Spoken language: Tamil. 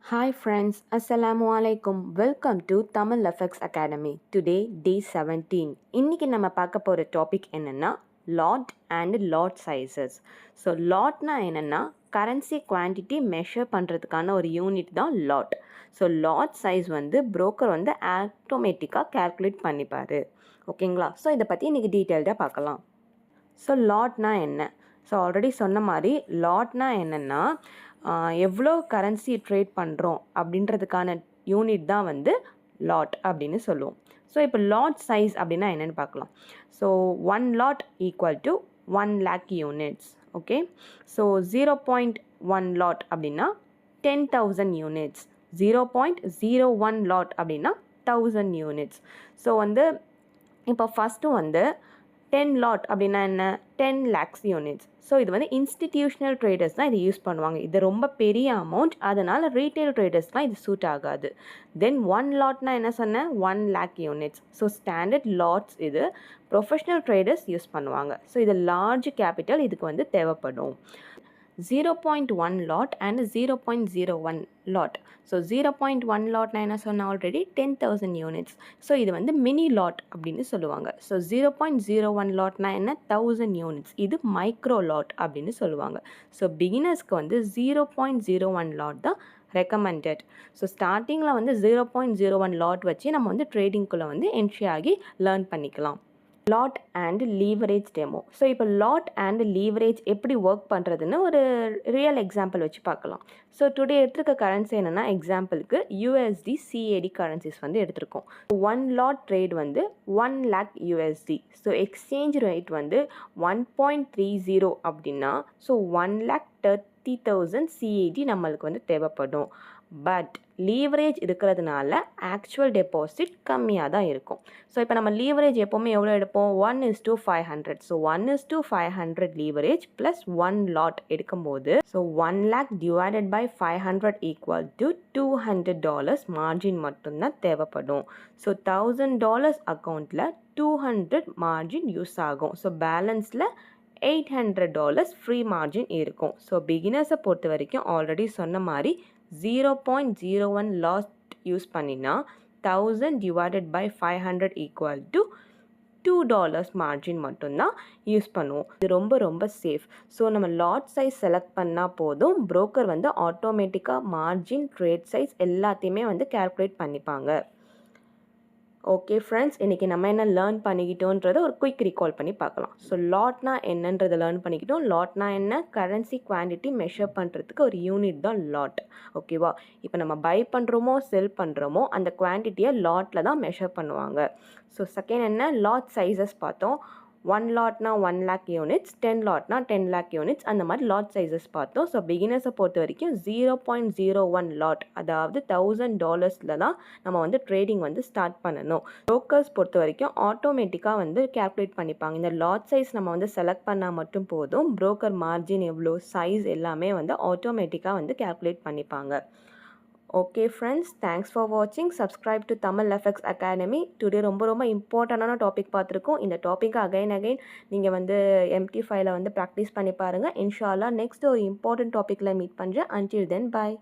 Hi friends, Assalamu alaikum. Welcome to Tamil FX Academy. Today, day 17. இன்னைக்கு நம்ம பார்க்க போகிற டாபிக் என்னென்னா lot and lot sizes. So lotனா என்னென்னா கரன்சி குவான்டிட்டி மெஷர் பண்ணுறதுக்கான ஒரு யூனிட் தான் lot. ஸோ lot size வந்து broker வந்து ஆட்டோமேட்டிக்காக calculate பண்ணிப்பார். ஓகேங்களா? ஸோ இதை பற்றி இன்றைக்கி டீட்டெயில்டாக பார்க்கலாம். ஸோ லாட்னா என்ன? ஸோ ஆல்ரெடி சொன்ன மாதிரி லாட்னா என்னென்னா எவ்வளோ கரன்சி ட்ரேட் பண்ணுறோம் அப்படின்றதுக்கான யூனிட் தான் வந்து லாட் அப்படின்னு சொல்லுவோம். ஸோ இப்போ லாட் சைஸ் அப்படின்னா என்னென்னு பார்க்கலாம். So 1 lot equal to 1 lakh units. Okay, so 0.1 lot அப்படின்னா 10,000 யூனிட்ஸ். 0.01 லாட் அப்படின்னா 1000 யூனிட்ஸ். ஸோ வந்து இப்போ ஃபஸ்ட்டு வந்து 10 லாட் அப்படின்னா என்ன? 10 lakhs யூனிட்ஸ். ஸோ இது வந்து இன்ஸ்டிடியூஷனல் ட்ரேடர்ஸ் தான் இது யூஸ் பண்ணுவாங்க. இது ரொம்ப பெரிய அமௌண்ட், அதனால் ரீட்டைல் ட்ரேடர்ஸ்லாம் இது சூட் ஆகாது. தென் 1 லாட்னா என்ன சொன்னேன்? 1 lakh units. So standard lots இது ப்ரொஃபஷ்னல் ட்ரேடர்ஸ் யூஸ் பண்ணுவாங்க. ஸோ இது லார்ஜ் கேபிட்டல் இதுக்கு வந்து தேவைப்படும். 0.1 lot and 0.01 lot. ஸோ 0.1 லாட்னா என்ன சொன்னால் ஆல்ரெடி 10,000 யூனிட்ஸ். ஸோ இது வந்து மினி லாட் அப்படின்னு சொல்லுவாங்க. ஸோ 0.01 லாட்னா என்ன? 1000 யூனிட்ஸ். இது மைக்ரோ லாட் அப்படின்னு சொல்லுவாங்க. ஸோ பிகினர்ஸ்க்கு வந்து 0.01 லாட் தான் ரெக்கமெண்டட். ஸோ ஸ்டார்டிங்கில் வந்து 0.01 லாட் வச்சு நம்ம வந்து ட்ரேடிங்குள்ளே வந்து என்ட்ரி ஆகி லேர்ன் பண்ணிக்கலாம். Lot and leverage demo. So இப்போ லாட் அண்ட் லீவரேஜ் எப்படி ஒர்க் பண்ணுறதுன்னு ஒரு ரியல் எக்ஸாம்பிள் வச்சு பார்க்கலாம். ஸோ டுடே எடுத்துருக்க கரன்சி என்னென்னா, எக்ஸாம்பிளுக்கு USD CAD கரன்சிஸ் வந்து எடுத்திருக்கோம். 1 லாட் ட்ரேட் வந்து 1 lakh USD. So exchange rate வந்து 1.30 அப்படின்னா ஸோ 1,30,000 CAD நம்மளுக்கு வந்து தேவைப்படும். பட் லீவரேஜ் இருக்கிறதுனால ஆக்சுவல் டெபாசிட் கம்மியாக தான் இருக்கும். ஸோ இப்போ நம்ம லீவரேஜ் எப்போவுமே எவ்வளோ எடுப்போம்? 1:500. ஸோ 1:500 லீவரேஜ் ப்ளஸ் 1 லாட் எடுக்கும்போது so 1 lakh divided by 500 equal to $200 margin மட்டும்தான் தேவைப்படும். ஸோ $1,000 அக்கௌண்ட்டில் 200 மார்ஜின் யூஸ் ஆகும். ஸோ பேலன்ஸில் $800 ஃப்ரீ மார்ஜின் இருக்கும். ஸோ பிகினர்ஸை பொறுத்த வரைக்கும் ஆல்ரெடி சொன்ன மாதிரி 0.01 லாட் யூஸ் பண்ணினா 1000 divided by 500 equal to $2 margin மட்டும்தான் யூஸ் பண்ணுவோம். இது ரொம்ப ரொம்ப சேஃப். ஸோ நம்ம லாட் சைஸ் செலக்ட் பண்ணால் போதும், புரோக்கர் வந்து ஆட்டோமேட்டிக்காக மார்ஜின், ட்ரேட் சைஸ் எல்லாத்தையுமே வந்து கால்குலேட் பண்ணிப்பாங்க. ஓகே ஃப்ரெண்ட்ஸ், இன்றைக்கி நம்ம என்ன லேர்ன் பண்ணிக்கிட்டோன்றதை ஒரு குயிக் ரீகால் பண்ணி பார்க்கலாம். ஸோ லாட்னா என்னன்றதை லேர்ன் பண்ணிக்கிட்டோம். லாட்னா என்ன? கரன்சி குவான்டிட்டி மெஷர் பண்ணுறதுக்கு ஒரு யூனிட் தான் லாட். ஓகேவா? இப்போ நம்ம பை பண்ணுறோமோ செல் பண்ணுறோமோ அந்த குவான்டிட்டியை லாட்டில் தான் மெஷர் பண்ணுவாங்க. ஸோ செகண்ட் என்ன? லாட் சைஸஸ் பார்த்தோம். 1 லாட்னா 1 lakh யூனிட்ஸ், 10 லாட்னா 10 lakh யூனிட்ஸ், அந்த மாதிரி லாட் சைஸஸ் பார்த்தோம். ஸோ பிகினர்ஸை பொறுத்த வரைக்கும் 0.01 லாட், அதாவது $1,000 தான் நம்ம வந்து ட்ரேடிங் வந்து ஸ்டார்ட் பண்ணணும். ப்ரோக்கர்ஸ் பொறுத்த வரைக்கும் ஆட்டோமேட்டிக்காக வந்து கேல்குலேட் பண்ணிப்பாங்க. இந்த லாட் சைஸ் நம்ம வந்து செலக்ட் பண்ணால் மட்டும் போதும், ப்ரோக்கர் மார்ஜின் எவ்வளோ, சைஸ் எல்லாமே வந்து ஆட்டோமேட்டிக்காக வந்து கேல்குலேட் பண்ணிப்பாங்க. ஓகே ஃப்ரெண்ட்ஸ், தேங்க்ஸ் ஃபார் வாட்சிங். Subscribe to Tamil FX academy. Today ரொம்ப இம்பார்ட்டண்டான டாபிக் பார்த்துருக்கோம். இந்த டாப்பிக்கை அகைன் நீங்கள் வந்து எம்டி ஃபைலை வந்து ப்ராக்டிஸ் பண்ணி பாருங்கள். இன்ஷா அல்லாஹ் நெக்ஸ்ட் ஒரு இம்பார்ட்டன்ட் டாப்பிக்கில் மீட் பண்ணுறேன். அன்டில் தென், பாய்.